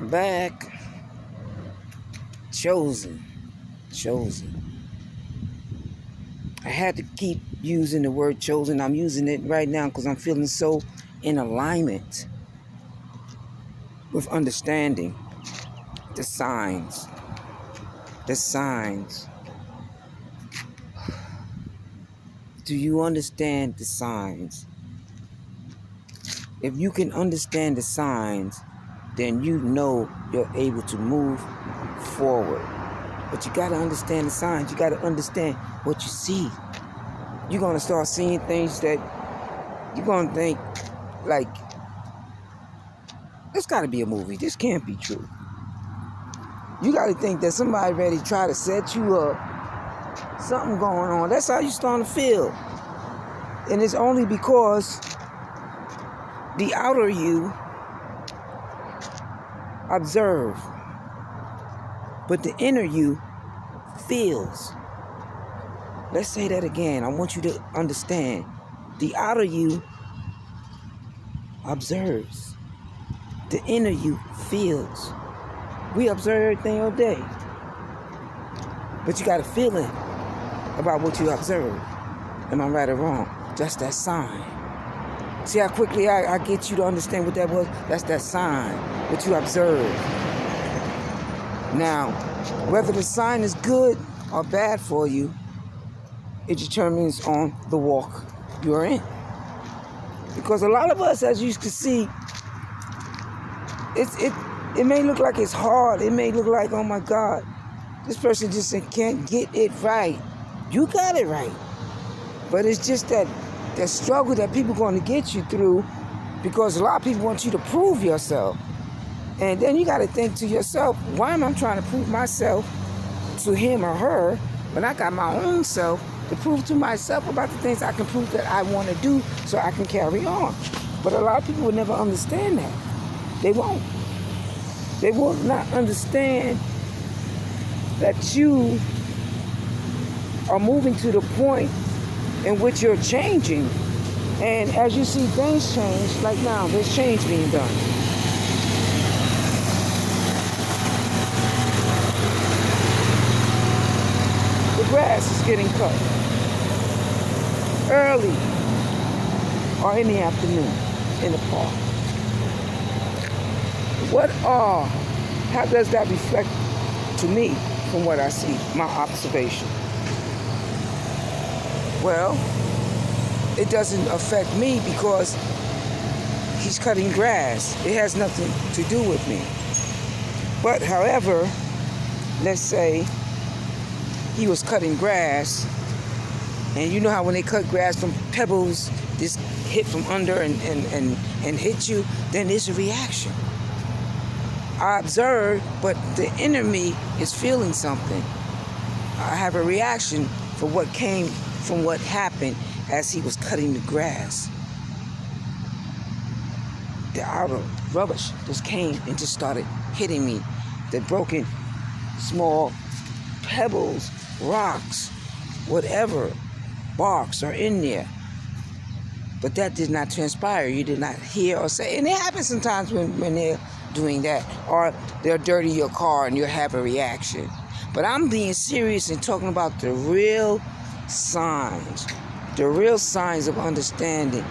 Back. Chosen. I had to keep using the word chosen. I'm using it right now because I'm feeling so in alignment with understanding the signs. Do you understand the signs? If you can understand the signs, then you know you're able to move forward. But you got to understand the signs. You got to understand what you see. You're going to start seeing things that you're going to think, like, this got to be a movie. This can't be true. You got to think that somebody ready to try to set you up. Something going on. That's how you starting to feel. And it's only because the outer you observe, but the inner you feels. Let's say that again. I want you to understand. The outer you observes. The inner you feels. We observe everything all day. But you got a feeling about what you observe. Am I right or wrong? That's that sign. See how quickly I get you to understand what that was? That's that sign, what you observe. Now, whether the sign is good or bad for you, it determines on the walk you're in. Because a lot of us, as you can see, it may look like it's hard. It may look like, oh my God, this person just can't get it right. You got it right. But it's just that struggle that people are going to get you through, because a lot of people want you to prove yourself. And then you got to think to yourself, why am I trying to prove myself to him or her when I got my own self to prove to myself about the things I can prove that I want to do so I can carry on? But a lot of people will never understand that. They won't. They will not understand that you are moving to the point in which you're changing. And as you see things change, like now, there's change being done. The grass is getting cut early or in the afternoon in the park. How does that reflect to me from what I see, my observation? Well, it doesn't affect me because he's cutting grass. It has nothing to do with me. But however, let's say he was cutting grass, and you know how when they cut grass from pebbles, this hit from under and hit you, then there's a reaction. I observe, but the inner me is feeling something. I have a reaction for what came from what happened as he was cutting the grass. The outer rubbish just came and just started hitting me. The broken small pebbles, rocks, whatever, barks are in there. But that did not transpire. You did not hear or say. And it happens sometimes when they're doing that. Or they'll dirty your car and you'll have a reaction. But I'm being serious and talking about the real signs. The real signs of understanding.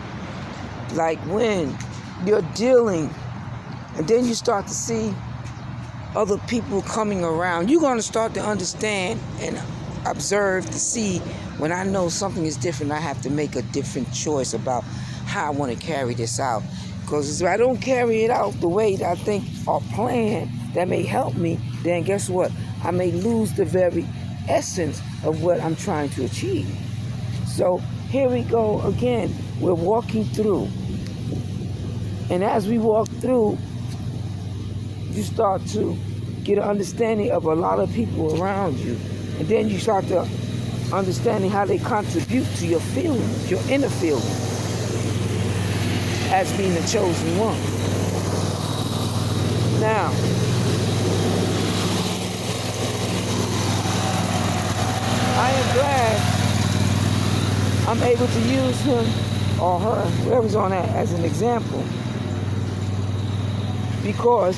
Like when you're dealing and then you start to see other people coming around, you're going to start to understand and observe to see when I know something is different, I have to make a different choice about how I want to carry this out. Because if I don't carry it out the way that I think or plan that may help me, then guess what? I may lose the very essence of what I'm trying to achieve. So here we go again. We're walking through. And as we walk through, you start to get an understanding of a lot of people around you. And then you start to understanding how they contribute to your feelings, your inner feelings, as being the chosen one. Now, I am glad I'm able to use him or her, whoever's on that, as an example. Because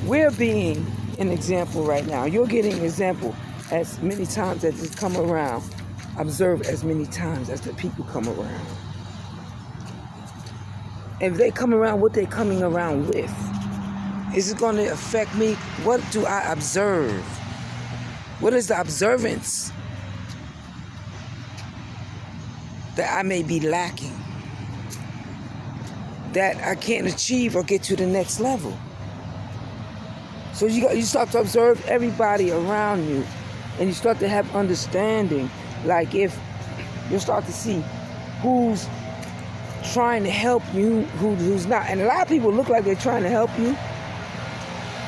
We're being an example right now. You're getting an example as many times as it's come around. Observe as many times as the people come around. If they come around, what they're coming around with, is it going to affect me? What do I observe? What is the observance that I may be lacking, that I can't achieve or get to the next level? So you start to observe everybody around you, and you start to have understanding. Like if you start to see who's trying to help you, who's not. And a lot of people look like they're trying to help you,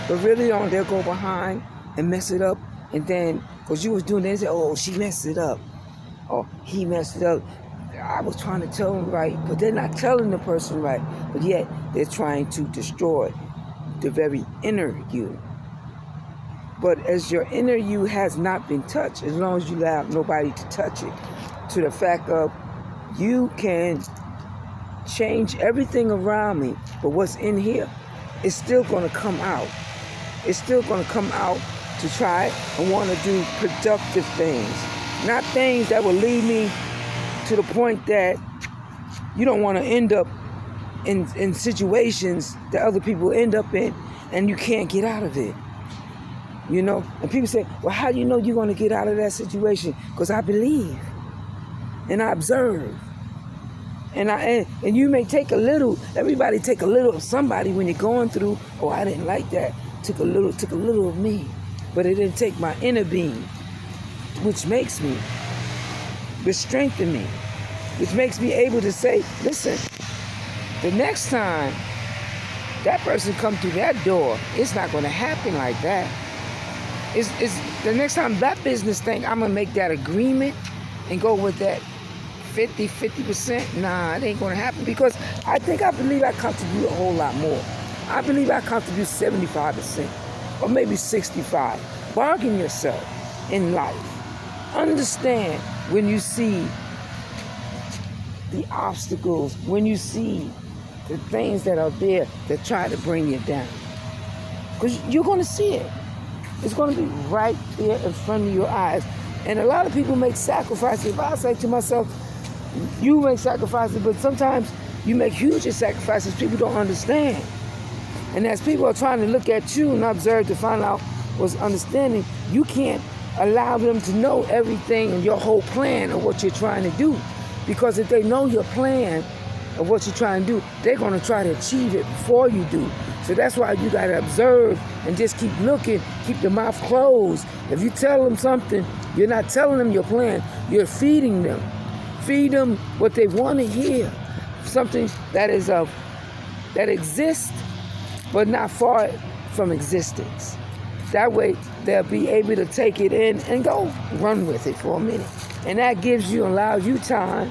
but really they'll go behind and mess it up. And then, because you was doing that, they say, oh, she messed it up. Or he messed it up. I was trying to tell them right, but they're not telling the person right. But yet, they're trying to destroy the very inner you. But as your inner you has not been touched, as long as you allow nobody to touch it, to the fact of you can change everything around me, but what's in here is still going to come out. It's still going to come out to try and want to do productive things, not things that will lead me to the point that you don't want to end up in situations that other people end up in and you can't get out of it. You know, and people say, well, how do you know you're going to get out of that situation? Because I believe and I observe. And you may take a little, everybody take a little of somebody when you're going through, oh, I didn't like that. Took a little of me. But it didn't take my inner being, which makes me, which strengthens me, which makes me able to say, listen, the next time that person come through that door, it's not going to happen like that. It's the next time that business thing, I'm going to make that agreement and go with that 50%. Nah, it ain't going to happen, because I believe I contribute a whole lot more. I believe I contribute 75% or maybe 65%. Bargain yourself in life. Understand when you see the obstacles, when you see the things that are there that try to bring you down. Because you're going to see it. It's going to be right there in front of your eyes. And a lot of people make sacrifices. If I say to myself, you make sacrifices, but sometimes you make huge sacrifices people don't understand. And as people are trying to look at you and observe to find out what's understanding, you can't allow them to know everything and your whole plan of what you're trying to do. Because if they know your plan of what you're trying to do, they're going to try to achieve it before you do. So that's why you got to observe and just keep looking, keep your mouth closed. If you tell them something, you're not telling them your plan, you're feeding them. Feed them what they want to hear. Something that exists, but not far from existence. That way, they'll be able to take it in and go run with it for a minute. And that allows you time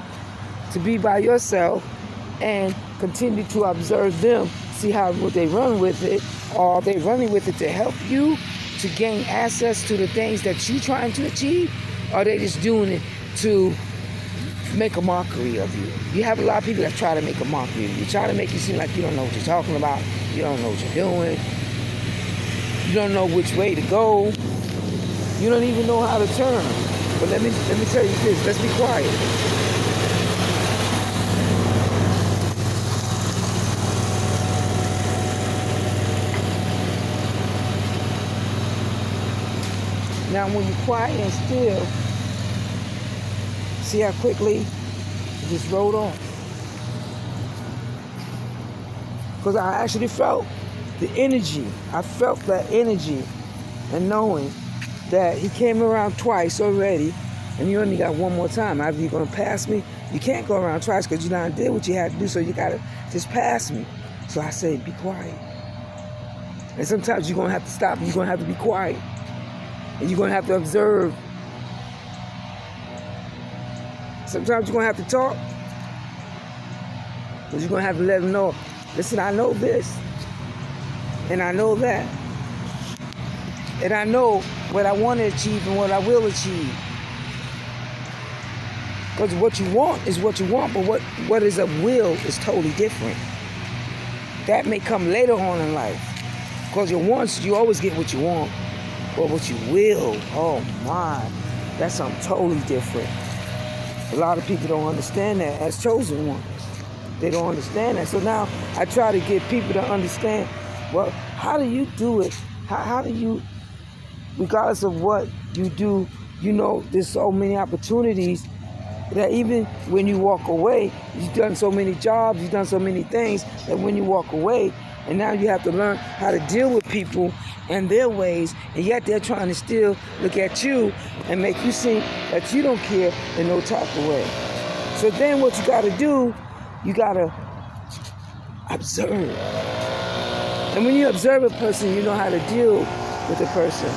to be by yourself and continue to observe them, see would they run with it, or are they running with it to help you to gain access to the things that you're trying to achieve, or are they just doing it to make a mockery of you? You have a lot of people that try to make a mockery of you. Try to make you seem like you don't know what you're talking about, you don't know what you're doing, you don't know which way to go, you don't even know how to turn. But let me tell you this, let's be quiet. Now when you're quiet and still, see how quickly it just rolled off. Because I actually felt the energy. I felt that energy, and knowing that he came around twice already, and you only got one more time. Either you're going to pass me, you can't go around twice because you done did what you had to do, so you got to just pass me. So I say, be quiet. And sometimes you're going to have to stop and you're going to have to be quiet. And you're going to have to observe. Sometimes you're going to have to talk. Because you're going to have to let them know, listen, I know this. And I know that. And I know what I want to achieve and what I will achieve. Because what you want is what you want, but what is a will is totally different. That may come later on in life. Because your wants, you always get what you want. But what you will, oh my, that's something totally different. A lot of people don't understand that as chosen ones. They don't understand that. So now I try to get people to understand, well, how do you do it? How do you, regardless of what you do, there's so many opportunities that even when you walk away, you've done so many jobs, you've done so many things, that when you walk away, and now you have to learn how to deal with people and their ways, and yet they're trying to still look at you and make you seem that you don't care in no type of way. So then what you got to do, you got to observe. And when you observe a person, you know how to deal with a person.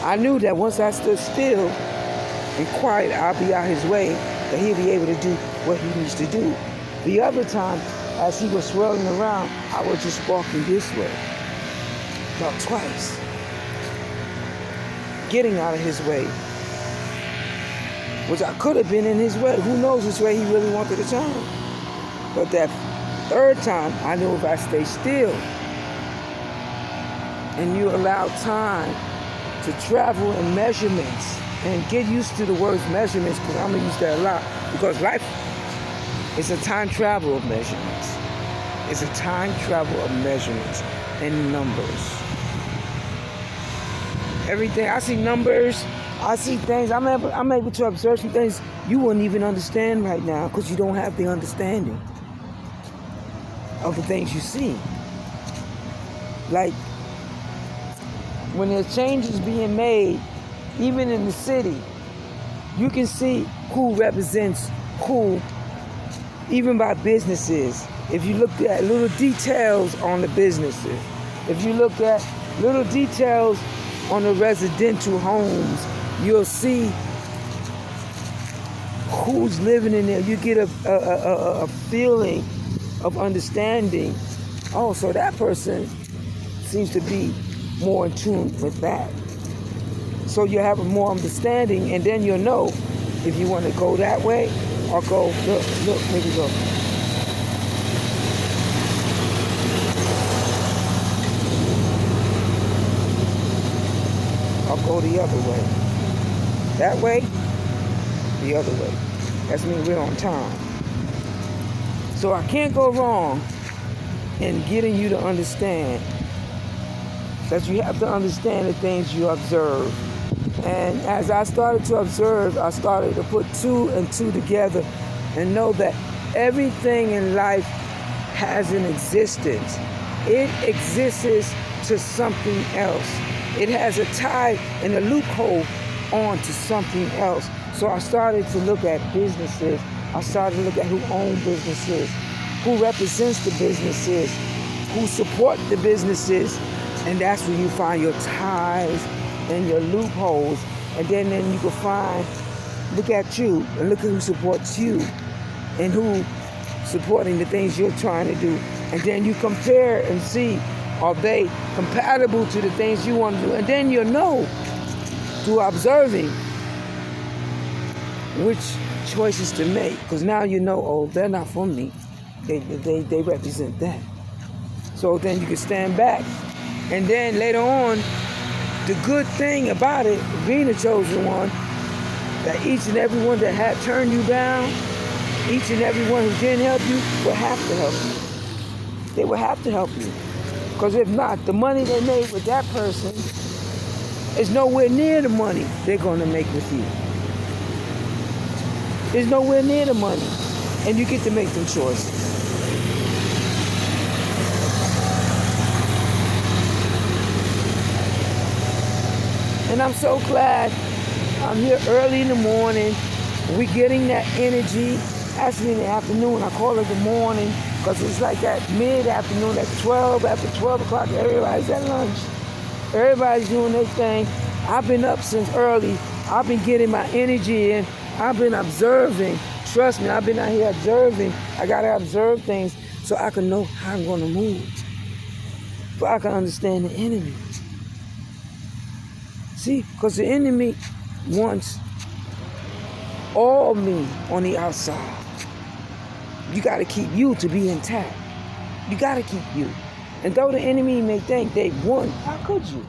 I knew that once I stood still and quiet, I'll be out his way, that he'll be able to do what he needs to do. The other time, as he was swirling around, I was just walking this way, about twice, getting out of his way, which I could have been in his way. Who knows which way he really wanted to turn? But that third time, I knew if I stay still and you allow time to travel in measurements, and get used to the words measurements, because I'm going to use that a lot, because life is a time travel of measurements. It's a time travel of measurements and numbers. Everything, I see numbers, I see things, I'm able to observe some things you wouldn't even understand right now, because you don't have the understanding of the things you see. Like, when there's changes being made, even in the city, you can see who represents who, even by businesses. If you look at little details on the businesses, if you look at little details on the residential homes, you'll see who's living in there. You get a feeling of understanding. Oh, so that person seems to be more in tune with that. So you have a more understanding, and then you'll know if you want to go that way or go, look, here we go. Or go the other way. That way, the other way. That means we're on time. So I can't go wrong in getting you to understand that you have to understand the things you observe. And as I started to observe, I started to put two and two together and know that everything in life has an existence. It exists to something else. It has a tie and a loophole on to something else. So I started to look at businesses. I started to look at who own businesses, who represents the businesses, who support the businesses. And that's where you find your ties and your loopholes. And then you can find, look at you and look at who supports you and who supporting the things you're trying to do. And then you compare and see, are they compatible to the things you want to do? And then you'll know through observing which choices to make. Because now you know, oh, they're not for me. They represent that. So then you can stand back. And then later on, the good thing about it, being a chosen one, that each and every one that had turned you down, each and every one who didn't help you, will have to help you. They will have to help you. Because if not, the money they made with that person is nowhere near the money they're going to make with you. It's nowhere near the money. And you get to make them choices. And I'm so glad I'm here early in the morning. We're getting that energy. Actually in the afternoon, I call it the morning, because it's like that mid-afternoon, at 12, after 12 o'clock, everybody's at lunch. Everybody's doing their thing. I've been up since early. I've been getting my energy in. I've been observing. Trust me, I've been out here observing. I got to observe things so I can know how I'm going to move. So I can understand the enemy. See, because the enemy wants all me on the outside. You got to keep you to be intact. You got to keep you. And though the enemy may think they won, how could you?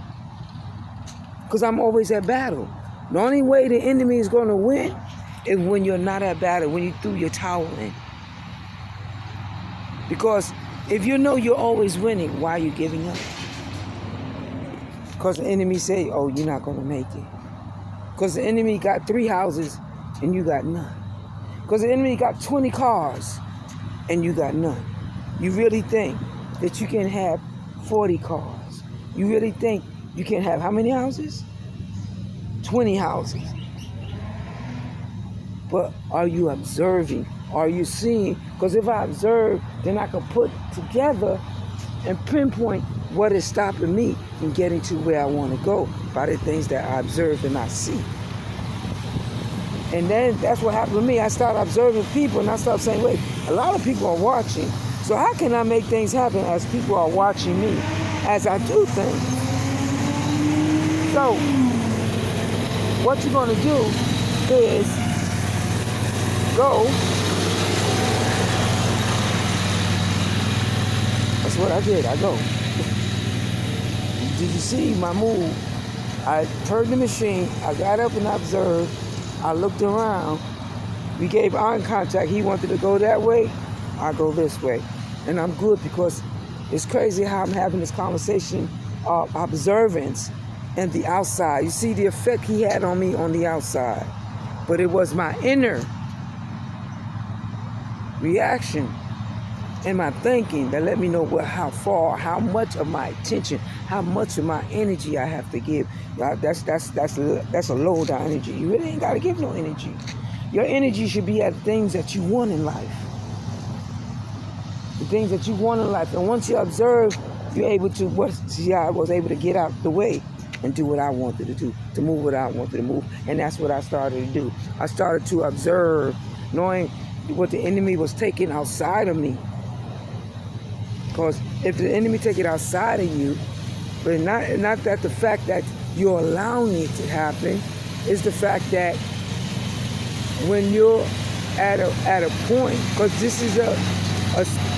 Because I'm always at battle. The only way the enemy is going to win is when you're not at battle, when you threw your towel in. Because if you know you're always winning, why are you giving up? Because the enemy say, oh, you're not going to make it. Because the enemy got 3 houses and you got none. Because the enemy got 20 cars and you got none. You really think that you can have 40 cars? You really think you can have how many houses? 20 houses. But are you observing? Are you seeing? Because if I observe, then I can put together and pinpoint what is stopping me from getting to where I want to go by the things that I observe and I see. And then that's what happened to me. I started observing people and I started saying, wait, a lot of people are watching. So how can I make things happen as people are watching me as I do things? So what you're going to do is go. That's what I did. I go. Did you see my move? I heard the machine. I got up and observed. I looked around. We gave eye contact. He wanted to go that way. I go this way. And I'm good because it's crazy how I'm having this conversation of observance and the outside. You see the effect he had on me on the outside. But it was my inner reaction and my thinking that let me know how far, how much of my attention, how much of my energy I have to give. That's a low down energy. You really ain't gotta give no energy. Your energy should be at things that you want in life. The things that you want in life. And once you observe, you're able to see how I was able to get out the way and do what I wanted to do, to move what I wanted to move. And that's what I started to do. I started to observe, knowing what the enemy was taking outside of me. Because if the enemy take it outside of you, but not that the fact that you're allowing it to happen, is the fact that when you're at a point, because this is a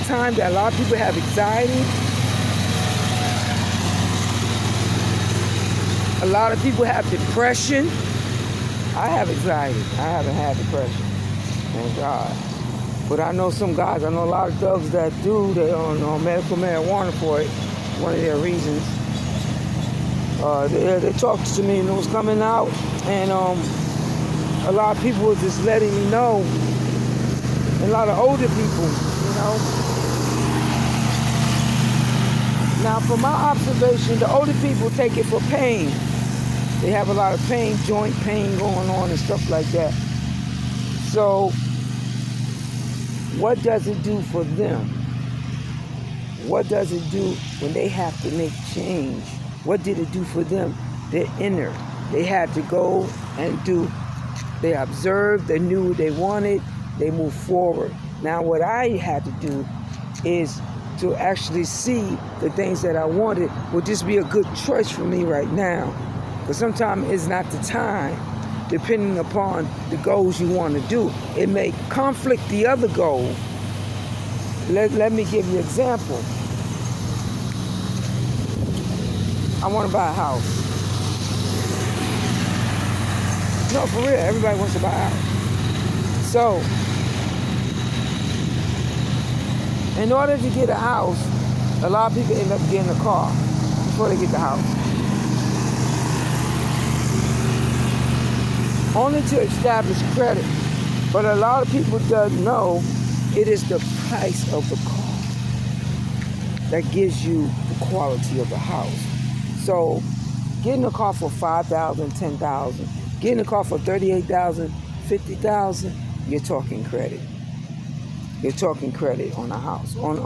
time that a lot of people have anxiety. A lot of people have depression. I have anxiety. I haven't had depression. Thank God. But I know some guys, I know a lot of thugs that do, they on medical marijuana for it, one of their reasons. They talked to me and it was coming out, and a lot of people were just letting me know, a lot of older people, you know. Now, from my observation, the older people take it for pain. They have a lot of pain, joint pain going on and stuff like that. So, what does it do for them? What does it do when they have to make change? What did it do for them? Their inner. They had to go and do. They observed, they knew what they wanted, they moved forward. Now what I had to do is to actually see the things that I wanted would just be a good choice for me right now. But sometimes it's not the time. Depending upon the goals you want to do, it may conflict the other goal. Let me give you an example. I want to buy a house. No, for real, everybody wants to buy a house. So, in order to get a house, a lot of people end up getting a car before they get the house. Only to establish credit. But a lot of people don't know it is the price of the car that gives you the quality of the house. So getting a car for $5,000, $10,000, getting a car for $38,000, $50,000, you're talking credit. You're talking credit on a house, on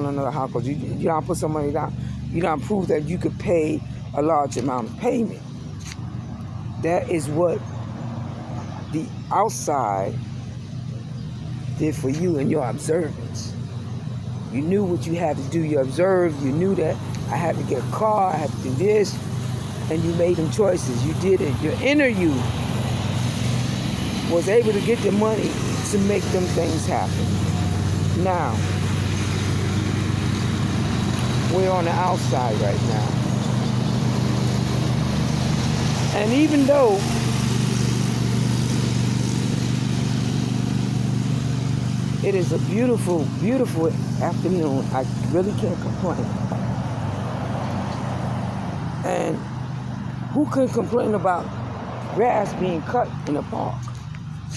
another house, because you don't put some money down. You don't prove that you could pay a large amount of payment. That is what the outside did for you in your observance. You knew what you had to do. You observed. You knew that I had to get a car. I had to do this. And you made them choices. You did it. Your inner you was able to get the money to make them things happen. Now, We're on the outside right now. And even though it is a beautiful, beautiful afternoon, I really can't complain. And who could complain about grass being cut in a park?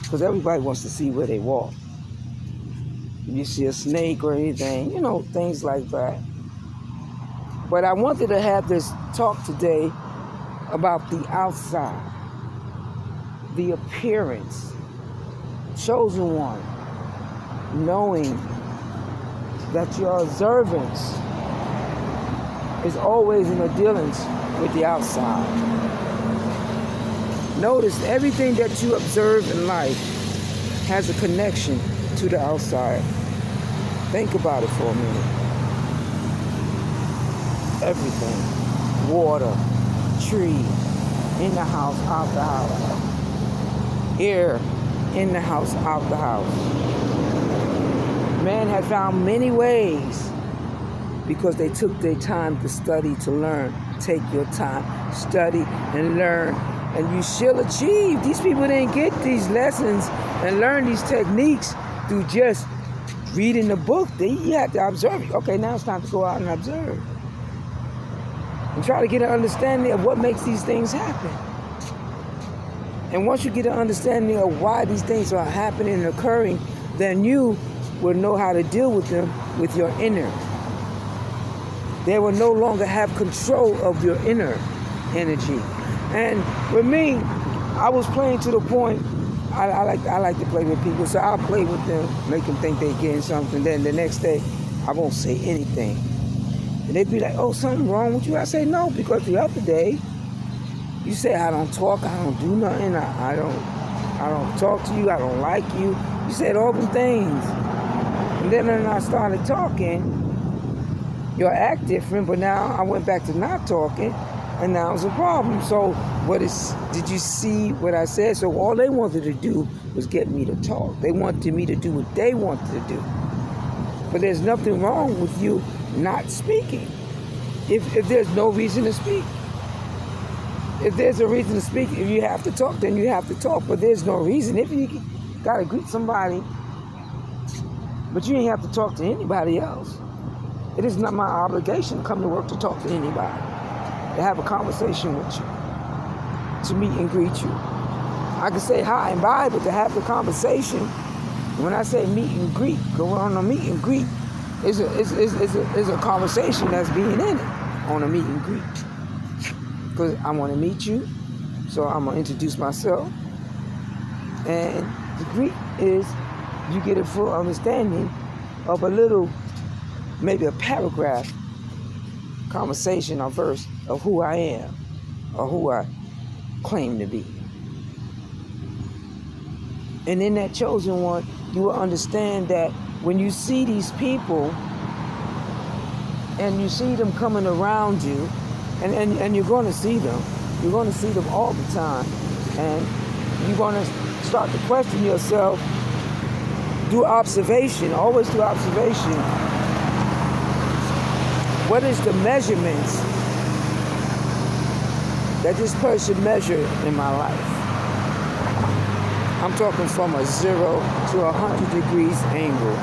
Because everybody wants to see where they walk. If you see a snake or anything, things like that. But I wanted to have this talk today about the outside, the appearance, chosen one, knowing that your observance is always in a dealings with the outside. Notice everything that you observe in life has a connection to the outside. Think about it for a minute. Everything. Water, tree, in the house, out the house. Air, in the house, out the house. Man had found many ways because they took their time to study, to learn. Take your time, study and learn, and you shall achieve. These people didn't get these lessons and learn these techniques through just reading the book. You have to observe. Okay, now it's time to go out and observe. And try to get an understanding of what makes these things happen. And once you get an understanding of why these things are happening and occurring, then you will know how to deal with them with your inner. They will no longer have control of your inner energy. And with me, I was playing to the point, I like to play with people, so I'll play with them, make them think they're getting something. Then the next day, I won't say anything. And they'd be like, oh, something wrong with you? I say, no, because the other day, you say I don't talk, I don't do nothing, I don't talk to you, I don't like you. You said all them things. And then when I started talking, your act different, but now I went back to not talking, and now it's a problem. So did you see what I said? So all they wanted to do was get me to talk. They wanted me to do what they wanted to do. But there's nothing wrong with you not speaking. If there's no reason to speak. If there's a reason to speak, if you have to talk, then you have to talk. But there's no reason. If you got to greet somebody, but you ain't have to talk to anybody else. It is not my obligation to come to work to talk to anybody, to have a conversation with you, to meet and greet you. I can say hi and bye, but to have the conversation, when I say meet and greet, go on a meet and greet, is a conversation that's being in it on a meet and greet. Because I want to meet you, so I'm going to introduce myself. And the greet is you get a full understanding of a little, maybe a paragraph, conversation or verse of who I am or who I claim to be. And in that chosen one, you will understand that when you see these people and you see them coming around you, and you're going to see them. You're going to see them all the time. And you're going to start to question yourself. Do observation. Always do observation. What is the measurements that this person measured in my life? I'm talking from a 0 to 100 degrees angle.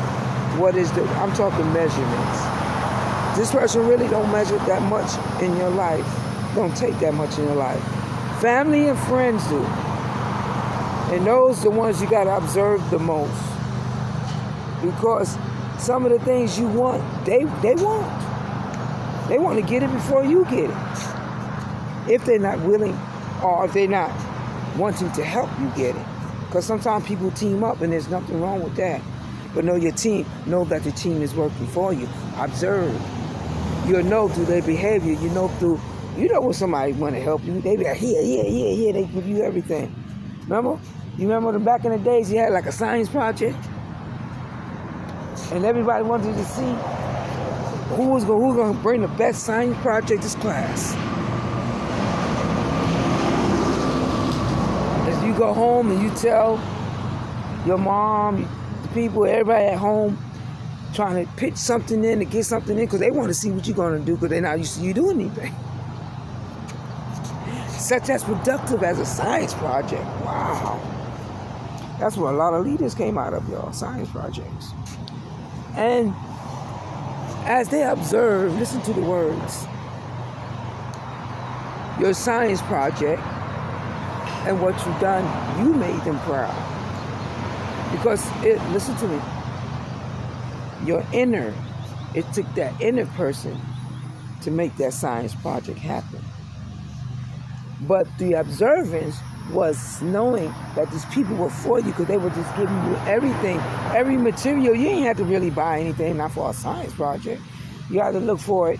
I'm talking measurements. This person really don't measure that much in your life. Don't take that much in your life. Family and friends do. And those are the ones you got to observe the most. Because some of the things you want, they won't. They want to get it before you get it. If they're not willing, or if they're not wanting to help you get it. Because sometimes people team up and there's nothing wrong with that. But know your team. Know that the team is working for you. Observe. You'll know through their behavior. You know when somebody want to help you. They be like, here. They give you everything. Remember? You remember back in the days you had like a science project? And everybody wanted to see who's going to bring the best science project this class. As you go home and you tell your mom, the people, everybody at home, trying to pitch something in to get something in because they want to see what you're going to do because they're not used to you doing anything. Such as productive as a science project. Wow. That's where a lot of leaders came out of, y'all, science projects. And as they observe, listen to the words, your science project and what you've done, you made them proud. Because listen to me, your inner, it took that inner person to make that science project happen. But the observance was knowing that these people were for you because they were just giving you everything, every material. You ain't have to really buy anything, not for a science project. You had to look for it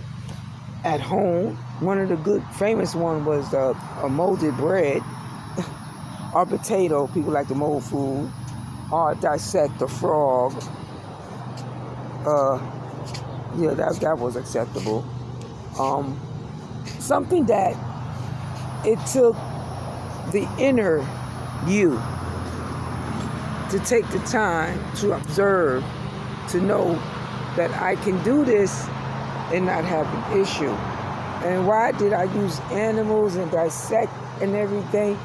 at home. One of the good, famous one was a molded bread or potato. People like to mold food. Or dissect a frog. Yeah, that was acceptable. Something that it took the inner you to take the time to observe, to know that I can do this and not have an issue. And why did I use animals and dissect and everything?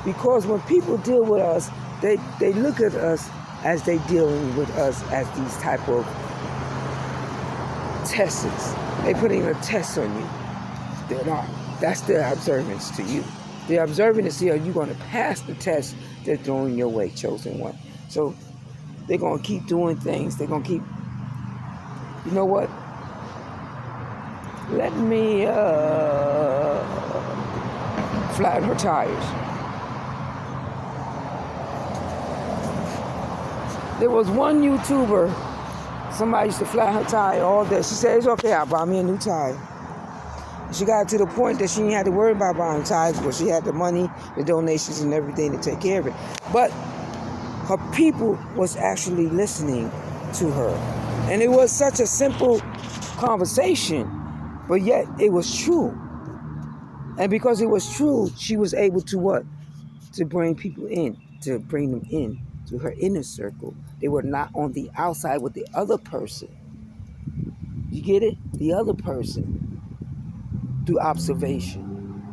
Because when people deal with us, they look at us as they dealing with us as these type of tests. They putting a test on you. They're not. That's their observance to you. They're observing to see, are you going to pass the test they're throwing your way, chosen one. So they're going to keep doing things. They're going to keep, you know what? Let me flatten her tires. There was one YouTuber, somebody used to flatten her tire all day. She said, it's okay, I'll buy me a new tire. She got to the point that she didn't have to worry about buying tires because she had the money, the donations, and everything to take care of it. But her people was actually listening to her. And it was such a simple conversation, but yet it was true. And because it was true, she was able to what? To bring people in, to bring them in to her inner circle. They were not on the outside with the other person. You get it? The other person. Through observation.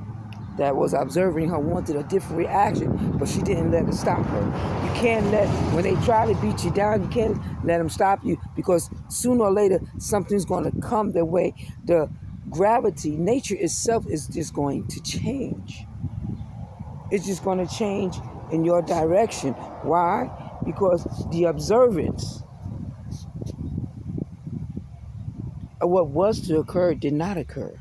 That was observing her wanted a different reaction, but she didn't let it stop her. You can't let, when they try to beat you down, you can't let them stop you because sooner or later, something's going to come their way. The gravity, nature itself is just going to change. It's just going to change in your direction. Why? Because the observance of what was to occur did not occur.